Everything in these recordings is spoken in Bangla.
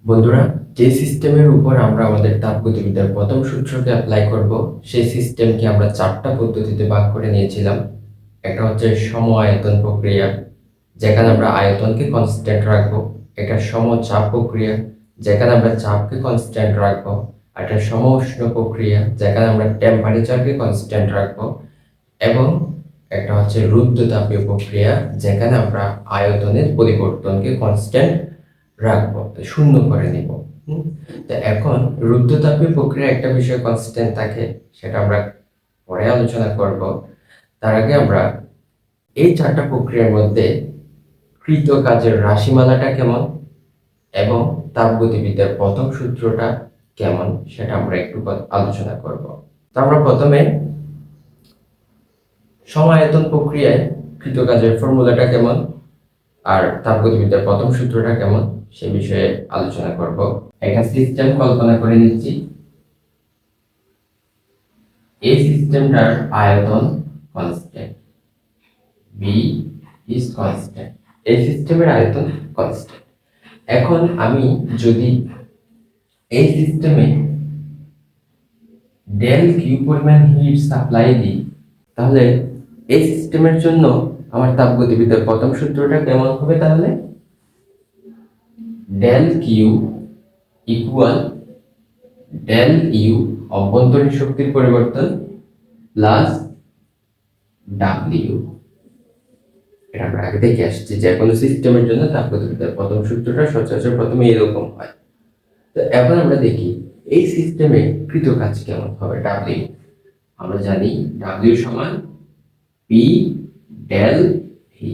বন্ধুরা, যে সিস্টেমের উপর আমরা আমাদের তাপগতিবিদ্যার প্রথম সূত্রকে অ্যাপ্লাই করব, সেই সিস্টেমকে আমরা চারটা পদ্ধতিতে ভাগ করে নিয়েছিলাম। একটা হচ্ছে সম আয়তন প্রক্রিয়া, যেখানে আমরা আয়তনকে কনস্ট্যান্ট রাখবো। একটা সমচাপ প্রক্রিয়া, যেখানে আমরা চাপকে কনস্ট্যান্ট রাখবো। আর একটা সম উষ্ণ প্রক্রিয়া, যেখানে আমরা টেম্পারেচারকে কনস্ট্যান্ট রাখবো। এবং একটা হচ্ছে রুদ্ধতাপীয় প্রক্রিয়া, যেখানে আমরা আয়তনের পরিবর্তনকে কনস্ট্যান্ট রাখবো, শূন্য করে নিব। তো এখন রুদ্ধতাপীয় প্রক্রিয়া একটা বিষয় কনস্ট্যান্ট থাকে, সেটা আমরা পরে আলোচনা করব। তার আগে আমরা এই চারটা প্রক্রিয়ার মধ্যে কৃত কাজের রাশিমালাটা কেমন এবং তাপগতিবিদ্যার প্রথম সূত্রটা কেমন সেটা আমরা একটু আলোচনা করব। তো আমরা প্রথমে সমায়তন প্রক্রিয়ায় কৃত কাজের ফর্মুলাটা কেমন আর তাপগতিবিদ্যার প্রথম সূত্রটা কেমন সে বিষয়ে আলোচনা করব। একটা সিস্টেম কল্পনা করে নিচ্ছি। এই সিস্টেমটার আয়তন কনস্ট্যান্ট, বি ইজ কনস্ট্যান্ট। এই সিস্টেমের আয়তন কনস্ট্যান্ট। এখন আমি যদি এই সিস্টেমে ডেল কিউ পরিমাণ হিট সাপ্লাই দিই, তাহলে এই সিস্টেমের জন্য আমার তাপগতিবিদ্যার প্রথম সূত্রটা কেমন হবে? তাহলে del Q equal del U অভ্যন্তরীণ শক্তির পরিবর্তন প্লাস ডাব্লিউ। এটা আমরা আগে দেখে আসছি যে কোনো সিস্টেমের জন্য তাপগতিবিদ্যার প্রথম সূত্রটা সচরাচর প্রথমে এরকম হয়। তো এখন আমরা দেখি এই সিস্টেমে কৃত কাজ কেমন হবে। ডাব্লিউ আমরা জানি, ডাব্লিউ সমান পি ডেল ভি।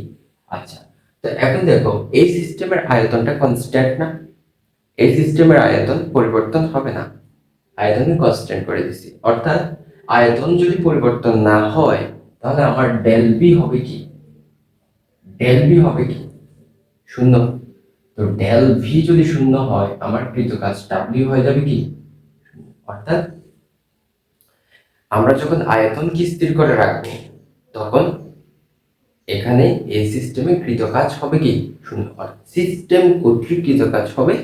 আচ্ছা, তো এখন দেখো এই সিস্টেমের আয়তনটা কনস্ট্যান্ট না? এই সিস্টেমের আয়তন পরিবর্তন হবে না, আয়তন কনস্ট্যান্ট করে দিছি। অর্থাৎ আয়তন যদি পরিবর্তন না হয়, তাহলে আমার ডেল বি হবে কি? ডেল বি হবে কি? শূন্য। তো ডেল ভি যদি শূন্য হয়, আমার কৃত কাজ ডাব্লিউ হয়ে যাবে কি? অর্থাৎ আমরা যখন আয়তনকে স্থির করে রাখবো, তখন এখানে এই সিস্টেমে কৃত কাজ হবে কি? শূন্য। সিস্টেম কর্তৃক কৃত কাজ হবে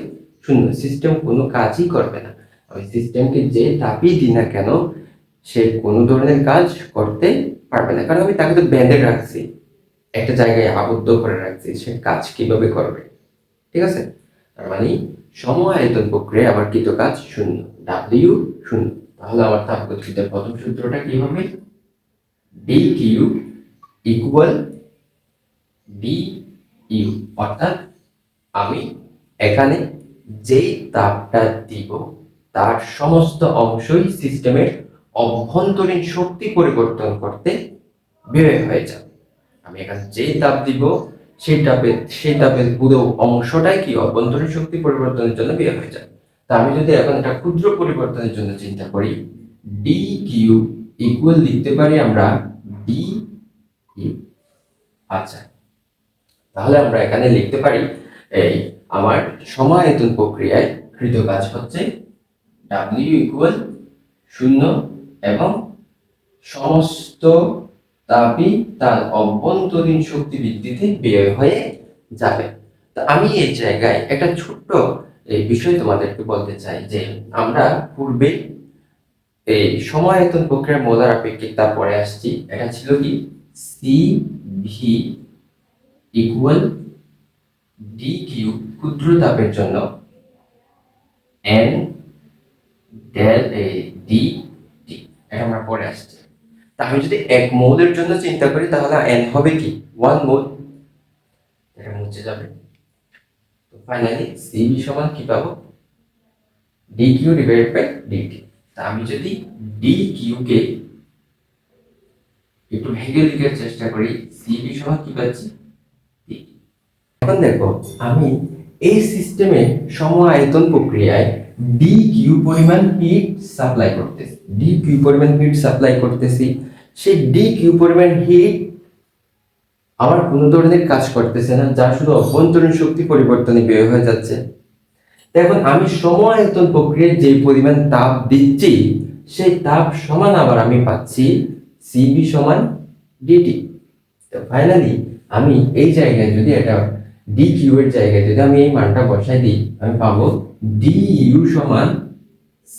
শূন্য। সিস্টেম কোনো কাজই করবে না। আমি সিস্টেমকে যে তাপই দিই না কেন, সে কোনো ধরনের কাজ করতে পারবে না, কারণ আমি তাকে তো বেঁধে রাখছি, একটা জায়গায় আবদ্ধ করে রাখছি। সে কাজ কিভাবে করবে? ঠিক আছে, তার মানে সম আয়তন প্রক্রিয়ায় আমার কৃত কাজ শূন্য, ডাব্লিউ শূন্য। তাহলে আমার তাপগতিবিদ্যার প্রথম সূত্রটা কি হবে? D Q equal D U. অর্থাৎ আমি এখানে যেই তাপটা দিব, তার সমস্ত অংশই সিস্টেমের অভ্যন্তরীণ শক্তি পরিবর্তন করতে ব্যয় হয়ে যাবে। আমি এখানে যেই তাপ দিব, সেই তাপের পুরো অংশটাই কি অভ্যন্তরীণ শক্তি পরিবর্তনের জন্য ব্যয় হয়ে যাবে। তা আমি যদি এখন একটা ক্ষুদ্র পরিবর্তনের জন্য চিন্তা করি, ডি কিউ ইকুয়াল লিখতে পারি আমরা ডি ইউ। আচ্ছা, তাহলে আমরা এখানে লিখতে পারি এই আমার সমায়তন প্রক্রিয়ায় কৃত কাজ হচ্ছে ডাব্লিউ ইকুয়াল শূন্য এবং সমস্ত তাপই তার অভ্যন্তরীণ শক্তি বৃদ্ধিতে ব্যয় হয়ে যাবে। তো আমি এই জায়গায় একটা ছোট্ট এই বিষয় তোমাদেরকে বলতে চাই যে আমরা পূর্বে এই সমায়তন প্রক্রিয়ার মোলার আপেক্ষিক তাপ পড়ে আসছি। এটা ছিল কি? C V equal D Q ক্ষুদ্র তাপের জন্য এন ডেল ডি টি। এটা আমরা পড়ে আসছি। তা আমি যদি এক মোলের জন্য চিন্তা করি, তাহলে এন হবে কি? 1 মোল। এটা মুছে যাবে। তো ফাইনালি সিবি সমান কি পাবো? D Q divided by DT. তা আমি যদি ডি কিউ কে একটু ভেঙে লিখার চেষ্টা করি, সিবি সমান কি পাচ্ছি? ডিটি। এখন দেখো আমি এই সিস্টেমে সম আয়তন প্রক্রিয়ায় ডি কিউ পরিমাণ হিট সাপ্লাই করতেছি। ডি কিউ পরিমাণ হিট সাপ্লাই করতেছি। সেই ডি কিউ পরিমাণ হিট আমার কোনো ধরনের কাজ করতেছে না, যা শুধু অভ্যন্তরীণ শক্তি পরিবর্তনে ব্যয় হয়ে যাচ্ছে। এখন আমি সম আয়তন প্রক্রিয়ায় যে পরিমাণ তাপ দিচ্ছি, সেই তাপ সমান আবার আমি পাচ্ছি সিবি সমান ডিটি। তো ফাইনালি আমি এই জায়গায় যদি এটা ডি কিউ এর জায়গায় যদি আমি এই মানটা বসাই দিই, আমি পাবো ডি ইউ সমান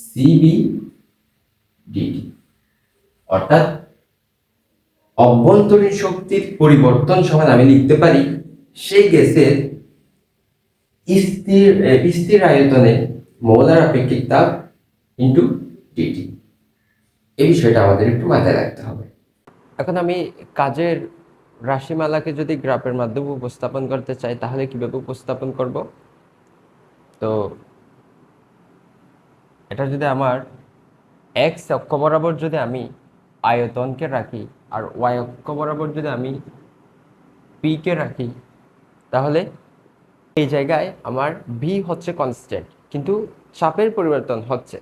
সিবি ডিটি। অর্থাৎ অভ্যন্তরীণ শক্তির পরিবর্তন সমান আমি লিখতে পারি সেই গ্যাসের স্থির আয়তনে মোলার আপেক্ষিক তাপ ইন্টু ডিটি। এই বিষয়টা আমাদের একটু মাথায় রাখতে হবে। এখন আমি কাজের রাশিমালাকে যদি গ্রাফের মাধ্যমে উপস্থাপন করতে চাই তাহলে কিভাবে উপস্থাপন করব? তো এটা যদি আমার এক্স অক্ষ বরাবর যদি আমি আয়তনকে রাখি আর ওয়াই অক্ষ বরাবর যদি আমি পি কে রাখি, তাহলে এই জায়গায় আমার ভি হচ্ছে কনস্ট্যান্ট কিন্তু চাপের পরিবর্তন হচ্ছে।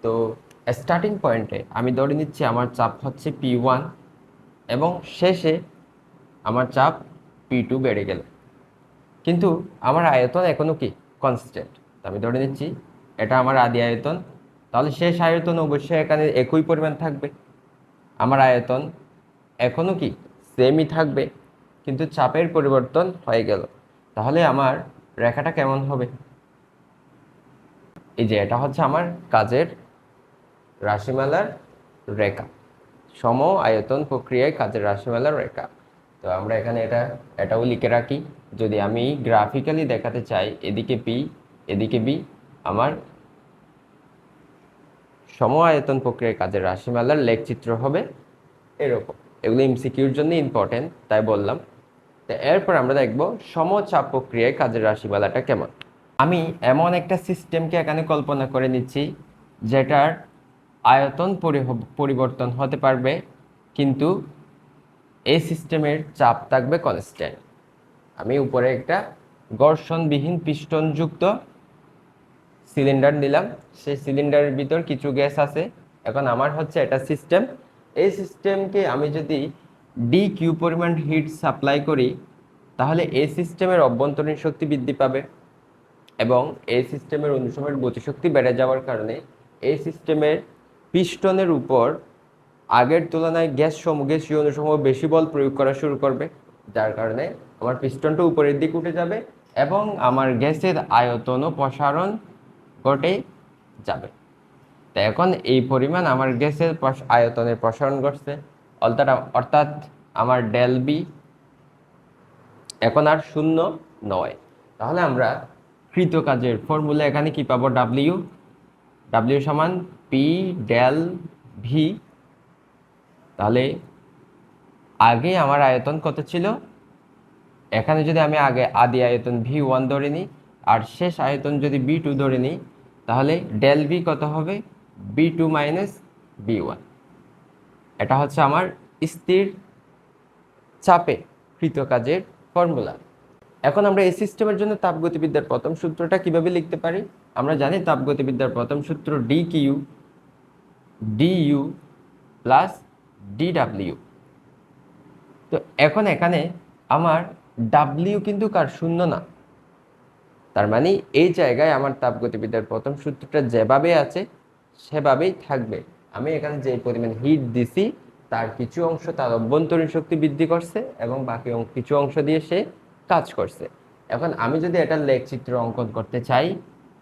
তো স্টার্টিং পয়েন্টে আমি ধরে নিচ্ছি আমার চাপ হচ্ছে P1 এবং শেষে আমার চাপ P2 বেড়ে গেল, কিন্তু আমার আয়তন এখনো কি কনস্ট্যান্ট। আমি ধরে নিচ্ছি এটা আমার আদি আয়তন, তাহলে শেষ আয়তন অবশ্যই এখানে একই পরিমাণ থাকবে। আমার আয়তন এখনো কি সেমই থাকবে, কিন্তু চাপের পরিবর্তন হয়ে গেল। তাহলে আমার রেখাটা কেমন হবে? এই যে এটা হচ্ছে আমার কাজের রাশিমালার রেখা, সম আয়তন প্রক্রিয়ায় কাজের রাশিমালার রেখা। তো আমরা এখানে এটাও লিখে রাখি। যদি আমি গ্রাফিক্যালি দেখাতে চাই, এদিকে পি এদিকে বি, আমার সম আয়তন প্রক্রিয়ায় কাজের রাশিমালার লেখচিত্র হবে এরকম। এগুলো এমসিকিউর জন্য ইম্পর্টেন্ট, তাই বললাম। তো এরপর আমরা দেখব সমচাপ প্রক্রিয়ায় কাজের রাশিমালাটা কেমন। আমি এমন একটা সিস্টেমকে এখানে কল্পনা করে নিচ্ছি যেটার আয়তন পরিবর্তন হতে পারবে, কিন্তু এই সিস্টেমের চাপ থাকবে কনস্ট্যান্ট। আমি উপরে একটা ঘর্ষণবিহীন পিস্টনযুক্ত সিলিন্ডার নিলাম, সেই সিলিন্ডারের ভিতর কিছু গ্যাস আছে। এখন আমার হচ্ছে এটা সিস্টেম। এই সিস্টেমকে আমি যদি ডি কিউ পরিমাণ হিট সাপ্লাই করি, তাহলে এই সিস্টেমের অভ্যন্তরীণ শক্তি বৃদ্ধি পাবে এবং এই সিস্টেমের অনুসরণের গতিশক্তি বেড়ে যাওয়ার কারণে এই সিস্টেমের পিস্টনের উপর আগের তুলনায় গ্যাসীয় অনুসমূহ বেশি বল প্রয়োগ করা শুরু করবে, যার কারণে আমার পিস্টনটা উপরের দিকে উঠে যাবে এবং আমার গ্যাসের আয়তনও প্রসারণ ঘটে যাবে। তো এখন এই পরিমাণ আমার গ্যাসের আয়তনের প্রসারণ ঘটছে, অর্থাৎ আমার ডেল বি এখন আর শূন্য নয়। তাহলে আমরা কৃত কাজের ফর্মুলা এখানে কি পাবো? ডাব্লিউ সমান পি ডেল ভি। তাহলে আগে আমার আয়তন কত ছিল? এখানে যদি আমি আগে আদি আয়তন V1 ধরে নিই আর শেষ আয়তন যদি B2 ধরে নিই, তাহলে ডেল ভি কত হবে? B2 minus B1। এটা হচ্ছে আমার স্থির চাপে কৃত কাজের ফর্মুলা। এখন আমরা এই সিস্টেমের জন্য তাপগতিবিদ্যার প্রথম সূত্রটা কিভাবে লিখতে পারি? আমরা জানি তাপগতিবিদ্যার প্রথম সূত্র ডিকিউ ডিইউ প্লাস ডিডাব্লিউ। তো এখন এখানে আমার ডাব্লিউ কিন্তু কার শূন্য না, তার মানে এই জায়গায় আমার তাপগতিবিদ্যার প্রথম সূত্রটা যেভাবে আছে সেভাবেই থাকবে। আমি এখানে যে পরিমাণ হিট দিছি তার কিছু অংশ তার অভ্যন্তরীণ শক্তি বৃদ্ধি করছে এবং বাকি কিছু অংশ দিয়ে সে কাজ করছে। এখন আমি যদি এটা লেখচিত্র অঙ্কন করতে চাই,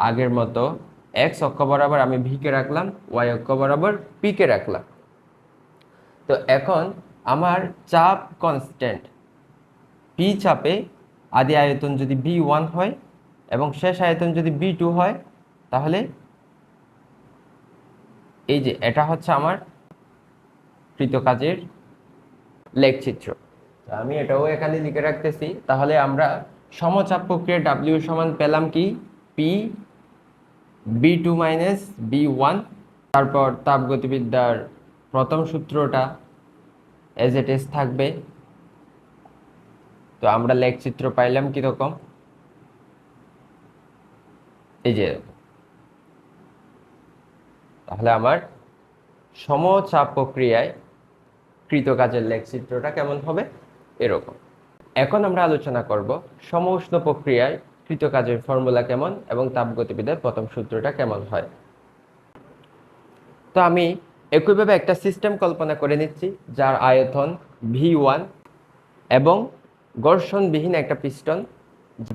আগের মতো এক্স অক্ষ বরাবর আমি ভি কে রাখলাম, ওয়াই অক্ষ বরাবর পি কে রাখলাম। তো এখন আমার চাপ কনস্ট্যান্ট, পি চাপে আদি আয়তন যদি B1 হয় এবং শেষ আয়তন যদি B2 হয়, তাহলে এই যে এটা হচ্ছে আমার কৃত কাজের লেখচিত্র। আমি এটাও এখানে লিখে রাখতেছি। তাহলে আমরা সমচাপ প্রক্রিয়া ডাব্লিউ সমান পেলাম কি? P B2 minus B1। তারপর তাপগতিবিদ্যার প্রথম সূত্রটা এজ ইট ইজ থাকবে। তো আমরা লেখচিত্র পাইলাম কিরকম? এই যে, তাহলে আমার সমচাপ প্রক্রিয়ায় কৃত কাজের লেখচিত্রটা কেমন হবে? এরকম। এখন আমরা আলোচনা করব সমউষ্ণ প্রক্রিয়ায় কৃত কাজের ফর্মুলা কেমন এবং তাপগতিবিদ্যার প্রথম সূত্রটা কেমন হয়। তো আমি একইভাবে একটা সিস্টেম কল্পনা করে নিচ্ছি যার আয়তন V1 এবং ঘর্ষণবিহীন একটা পিস্টন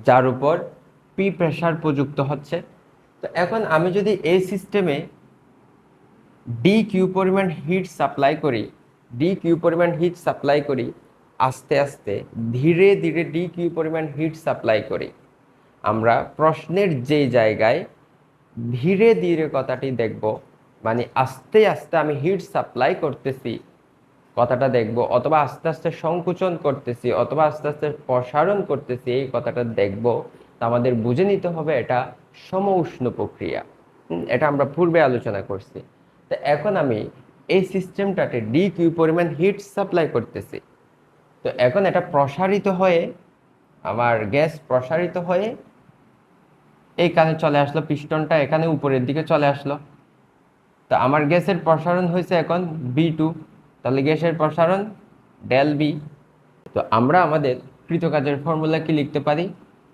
যার উপর পি প্রেসার প্রযুক্ত হচ্ছে। তো এখন আমি যদি এই সিস্টেমে ডি কিউ পরিমাণ হিট সাপ্লাই করি আস্তে আস্তে ধীরে ধীরে ডি কিউ পরিমাণ হিট সাপ্লাই করি, আমরা প্রশ্নের যে জায়গায় ধীরে ধীরে কথাটি দেখব, মানে আস্তে আস্তে আমি হিট সাপ্লাই করতেছি কথাটা দেখব, অথবা আস্তে আস্তে সংকুচন করতেছি অথবা আস্তে আস্তে প্রসারণ করতেছি এই কথাটা দেখব, তা আমাদের বুঝে নিতে হবে এটা সমউষ্ণ প্রক্রিয়া। এটা আমরা পূর্বে আলোচনা করছি। তো এখন আমি এই সিস্টেমটাতে ডি কিউ পরিমাণ হিট সাপ্লাই করতেছি। তো এখন এটা প্রসারিত হয়ে আমার গ্যাস প্রসারিত হয়ে এইখানে চলে আসলো, পিস্টনটা এখানে উপরের দিকে চলে আসলো। তো আমার গ্যাসের প্রসারণ হয়েছে এখন B2, তাহলে গ্যাসের প্রসারণ ডেল বি। তো আমরা আমাদের কৃতকাজের ফর্মুলা কি লিখতে পারি?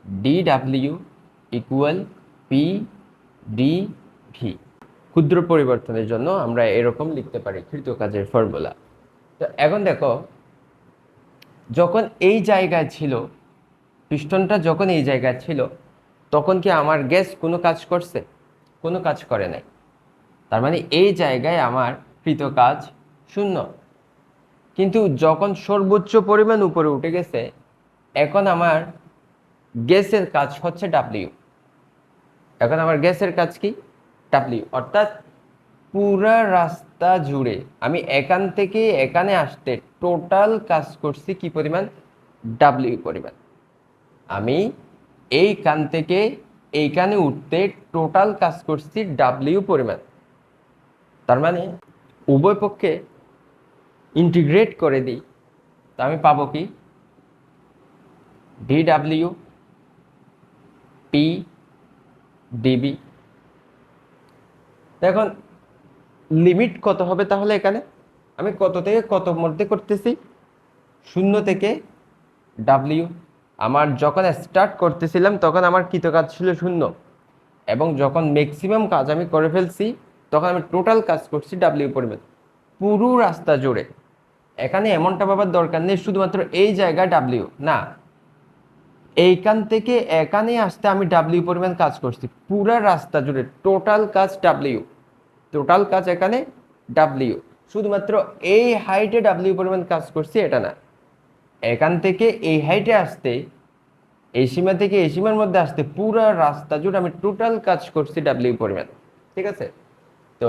DW equal P D V. ক্ষুদ্র পরিবর্তনের জন্য আমরা এরকম লিখতে পারি কৃতকাজের ফর্মুলা। তো এখন দেখো, যখন এই জায়গায় ছিল, পিস্টনটা যখন এই জায়গায় ছিল, তখন কি আমার গ্যাস কোনো কাজ করছে? কোনো কাজ করে নাই। তার মানে এই জায়গায় আমার কৃতকাজ 0। কিন্তু যখন সর্বোচ্চ পরিমাণ উপরে উঠে গেছে, এখন আমার গ্যাসের কাজ হচ্ছে ডাব্লিউ। এখন আমার গ্যাসের কাজ কি? ডাব্লিউ। অর্থাৎ পুরা রাস্তা জুড়ে আমি এখান থেকে এখানে আসতে টোটাল কাজ করছি কি পরিমাণ? ডাব্লিউ পরিমাণ। আমি এইখান থেকে এইখানে উঠতে টোটাল কাজ করছি ডাব্লিউ পরিমাণ। তার মানে উভয় পক্ষে ইন্টিগ্রেট করে দিই, তা আমি পাবো কি? DW P DB. এখন লিমিট কত হবে তাহলে? এখানে আমি কত থেকে কত মধ্যে করতেছি? 0 থেকে ডাব্লিউ। আমার যখন স্টার্ট করতেছিলাম তখন আমার কৃতকাজ ছিল 0, এবং যখন ম্যাক্সিমাম কাজ আমি করে ফেলছি তখন আমি টোটাল কাজ করছি ডাব্লিউ পরিমাণ পুরো রাস্তা জুড়ে। এখানে এমনটা ভাবার দরকার নেই শুধুমাত্র এই জায়গায় ডাব্লিউ না, এইখান থেকে এখানে আসতে আমি ডাব্লিউ পরিমাণ কাজ করছি পুরো রাস্তা জুড়ে, টোটাল কাজ ডাব্লিউ। টোটাল কাজ এখানে ডাব্লিউ, শুধুমাত্র এই হাইটে ডাব্লিউ পরিমাণ কাজ করছি এটা না। এখান থেকে এই হাইটে আসতে, এই সীমা থেকে এই সীমার মধ্যে আসতে পুরো রাস্তা জুড়ে আমি টোটাল কাজ করছি ডাব্লিউ পরিমাণ। ঠিক আছে? তো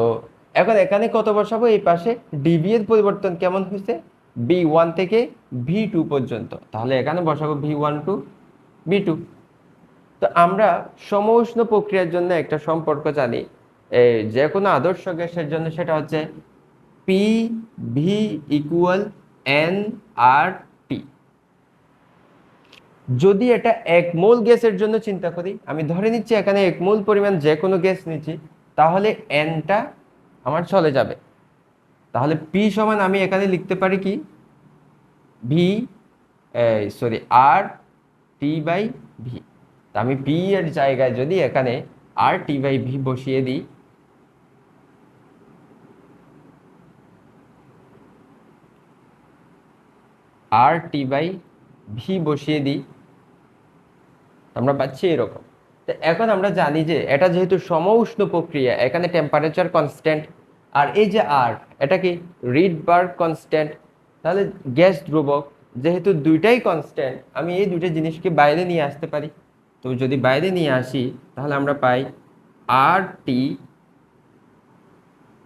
এখন এখানে কত বসাবো? এই পাশে ডিবি এর পরিবর্তন কেমন হয়েছে? B1 থেকে V2 পর্যন্ত, তাহলে এখানে বসাবো V1 টু B2। তো আমরা সমউষ্ণ প্রক্রিয়ার জন্য একটা সম্পর্ক জানি, যে কোনো আদর্শ গ্যাসের জন্য, সেটা হচ্ছে P V equal N R টি। যদি এটা 1 মোল গ্যাসের জন্য চিন্তা করি, আমি ধরে নিচ্ছি এখানে 1 মোল পরিমাণ যে কোনো গ্যাস নিচ্ছি, তাহলে এনটা আমার চলে যাবে। তাহলে পি সমান আমি এখানে লিখতে পারি কি? V R T by V. আমি পি এর জায়গায় যদি এখানে আর টি বাই ভি বসিয়ে দিই, আর টি বাই ভি বসিয়ে দিই, আমরা পাচ্ছি এরকম। তো এখন আমরা জানি যে এটা যেহেতু সমউষ্ণ প্রক্রিয়া, এখানে টেম্পারেচার কনস্ট্যান্ট, আর এই যে আর, এটা কি? Rydberg constant. তাহলে গ্যাস ধ্রুবক, যেহেতু দুইটাই কনস্ট্যান্ট, আমি এই দুইটা জিনিসকে বাইরে নিয়ে আসতে পারি। তো যদি বাইরে নিয়ে আসি তাহলে আমরা পাই R T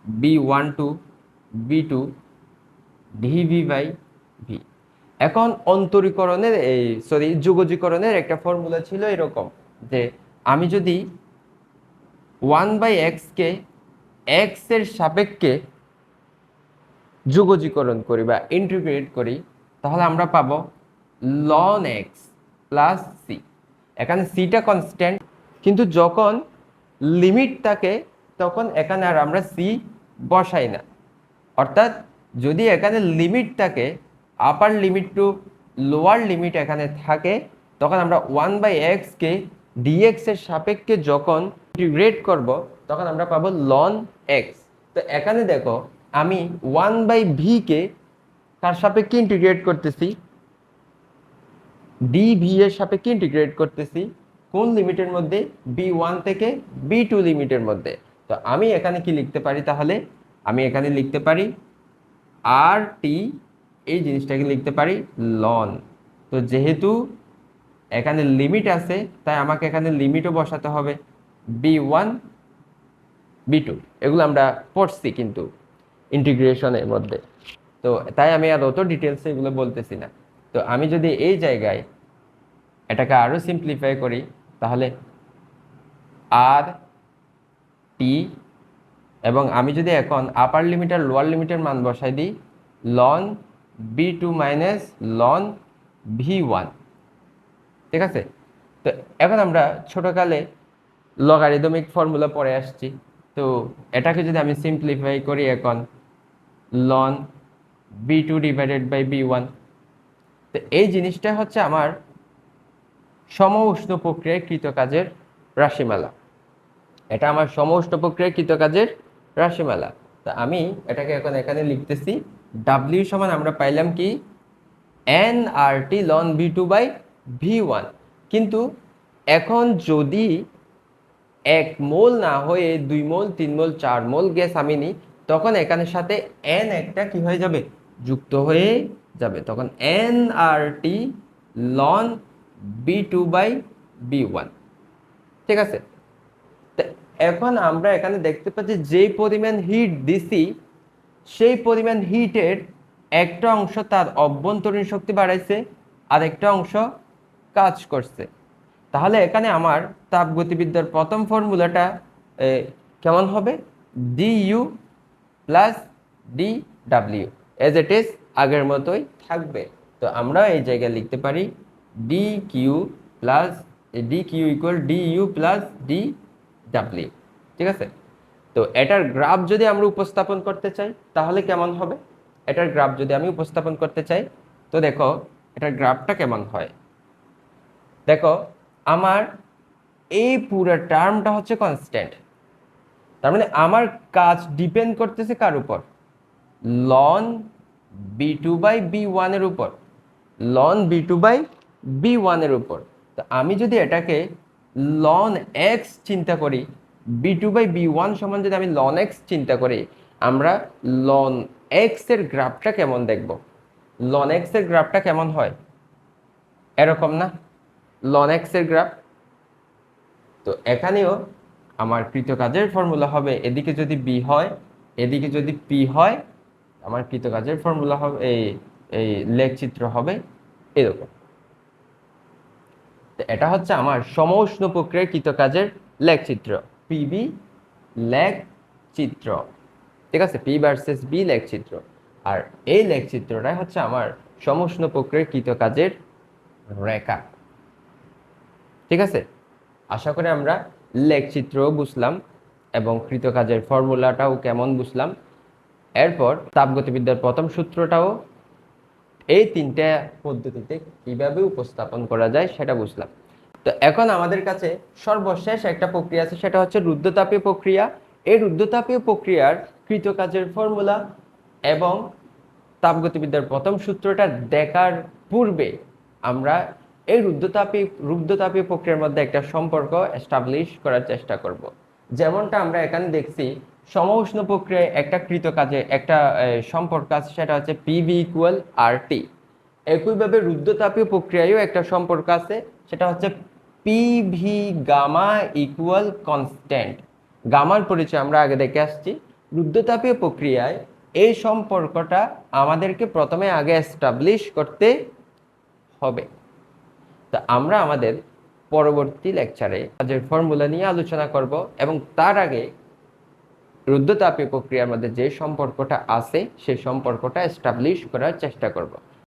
B1 to B2 DV by V. এখন অন্তরীকরণের যোগজীকরণের একটা ফর্মুলা ছিল এরকম, যে আমি যদি 1/x কে x এর সাপেক্ষে যোগজীকরণ করি বা ইন্টিগ্রেট করি, তাহলে আমরা পাবো ln x প্লাস সি। এখানে সিটা কনস্ট্যান্ট, কিন্তু যখন লিমিট থাকে তখন এখানে আর আমরা সি বসাই না। অর্থাৎ যদি এখানে লিমিট থাকে, upper limit to lower limit এখানে থাকে, তখন আমরা 1/x কে dx এর সাপেক্ষে যখন ইন্টিগ্রেট করব, তখন আমরা পাবো ln x। তো এখানে দেখো, আমি 1/v কে কার সাপেক্ষে ইন্টিগ্রেট করতেছি? ডিভি এর সাপেক্ষে ইন্টিগ্রেট করতেছি কোন লিমিটের মধ্যে, বি1 থেকে বি2 লিমিটের মধ্যে। তো আমি এখানে কি লিখতে পারি, তাহলে আমি এখানে লিখতে পারি আর টি, এই জিনিসটাকে লিখতে পারি লন। তো যেহেতু এখানে লিমিট আছে তাই আমাকে এখানে লিমিটও বসাতে হবে, বি1 বি2 এগুলো আমরা পড়ছি কিন্তু ইন্টিগ্রেশনের মধ্যে। তো তাই আমি আর অত ডিটেলসে এগুলো বলতেছি না। তো আমি যদি এই জায়গায় এটাকে আরো সিম্পলিফাই করি, তাহলে আর টি, এবং আমি যদি এখন আপার লিমিট আর লোয়ার লিমিটের মান বসাই দিই, loan B2 minus loan V1. ঠিক আছে, তো এখন আমরা ছোটকালে লগারিদমিক ফর্মুলা পড়ে আসছি। তো এটাকে যদি আমি সিম্পলিফাই করি এখন, ln B2 divided by B1, তো এই জিনিসটা হচ্ছে আমার সমউষ্ণ প্রক্রিয়ায় কৃতকাজের রাশিমালা। এটা আমার সমউষ্ণ প্রক্রিয়ায় কৃতকাজের রাশিমালা। তো আমি এটাকে এখন এখানে লিখতেছি, ডাব্লিউ সমান আমরা পাইলাম কি, N R T ln V2 by V1. কিন্তু এখন যদি 1 মোল না হয়ে 2 মোল 3 মোল 4 মোল গ্যাস আমি নিই, তখন এখানের সাথে এন একটা কি হয়ে যাবে, যুক্ত হয়ে যাবে। তখন N R T ln B2 by B1. ঠিক আছে, তো এখন আমরা এখানে দেখতে পাচ্ছি যেই পরিমাণ হিট দিছি সেই পরিমাণ হিটের একটা অংশ তার অভ্যন্তরীণ শক্তি বাড়াইছে আর একটা অংশ কাজ করছে। তাহলে এখানে আমার তাপগতিবিদ্যার প্রথম ফর্মুলাটা কেমন হবে, D U plus D W, as it is আগের মতোই থাকবে। তো আমরা এই জায়গায় লিখতে পারি D Q plus D Q equal D U plus D W. ঠিক আছে, তো এটার গ্রাফ যদি আমরা উপস্থাপন করতে চাই তাহলে কেমন হবে, এটার গ্রাফ যদি আমি উপস্থাপন করতে চাই, তো দেখো এটার গ্রাফটা কেমন হয়। দেখো আমার এই পুরো টার্মটা হচ্ছে কনস্ট্যান্ট, তার মানে আমার কাজ ডিপেন্ড করতেছে কার উপর, লন বি2 বাই বি1 এর উপর, লন বি2 বাই বি1 এর উপর। তো আমি যদি এটাকে লন এক্স চিন্তা করি, বি2 বাই বি1 সমান যদি আমি লন এক্স চিন্তা করি, আমরা লন এক্স এর গ্রাফটা কেমন দেখব, লন এক্স এর গ্রাফটা কেমন হয়, এরকম না লন এক্স এর গ্রাফ। তো এখানেও আমার কৃতকাজের ফর্মুলা হবে, এদিকে যদি বি হয় এদিকে যদি পি হয়, আমার কৃতকাজের ফর্মুলা হবে এই লেখচিত্র হবে এরকম। তো এটা হচ্ছে আমার সমউষ্ণ প্রক্রিয়ার কৃতকাজের লেখচিত্র, পিবি লেখচিত্র। ঠিক আছে, পি ভার্সেস বি লেখচিত্র। আর এই লেখচিত্রটাই হচ্ছে আমার সমউষ্ণ প্রক্রিয়ার কৃতকাজের রেখা। ঠিক আছে, আশা করি আমরা লেখচিত্রও বুঝলাম এবং কৃতকাজের ফর্মুলাটাও কেমন বুঝলাম। এরপর তাপগতিবিদ্যার প্রথম সূত্রটাও এই তিনটা পদ্ধতিতে কিভাবে উপস্থাপন করা যায় সেটা বুঝলাম। তো এখন আমাদের কাছে সর্বশেষ একটা প্রক্রিয়া আছে, সেটা হচ্ছে রুদ্ধতাপীয় প্রক্রিয়া। এই রুদ্ধতাপীয় প্রক্রিয়ার কৃতকাজের ফর্মুলা এবং তাপগতিবিদ্যার প্রথম সূত্রটা দেখার পূর্বে আমরা এই রুদ্ধতাপীয় প্রক্রিয়ার মধ্যে একটা সম্পর্ক এস্টাবলিশ করার চেষ্টা করব। যেমনটা আমরা এখানে দেখছি, সমউষ্ণ প্রক্রিয়ায় একটা কৃতকাজে একটা সম্পর্ক আছে, সেটা হচ্ছে পিভি ইকুয়াল আর টি। একইভাবে রুদ্ধতাপীয় প্রক্রিয়ায়ও একটা সম্পর্ক আছে, সেটা হচ্ছে পিভি গামা ইকুয়াল কনস্ট্যান্ট। গামার পরিচয় আমরা আগে দেখে আসছি। রুদ্ধতাপীয় প্রক্রিয়ায় এই সম্পর্কটা আমাদেরকে প্রথমে আগে এস্টাবলিশ করতে হবে। তা আমরা আমাদের পরবর্তী লেকচারে কাজের ফর্মুলা নিয়ে আলোচনা করব এবং তার আগে রুদ্ধতাপীয় প্রক্রিয়ার মধ্যে যে সম্পর্কটা আছে সেই সম্পর্কটা এস্টাবলিশ করার চেষ্টা করব।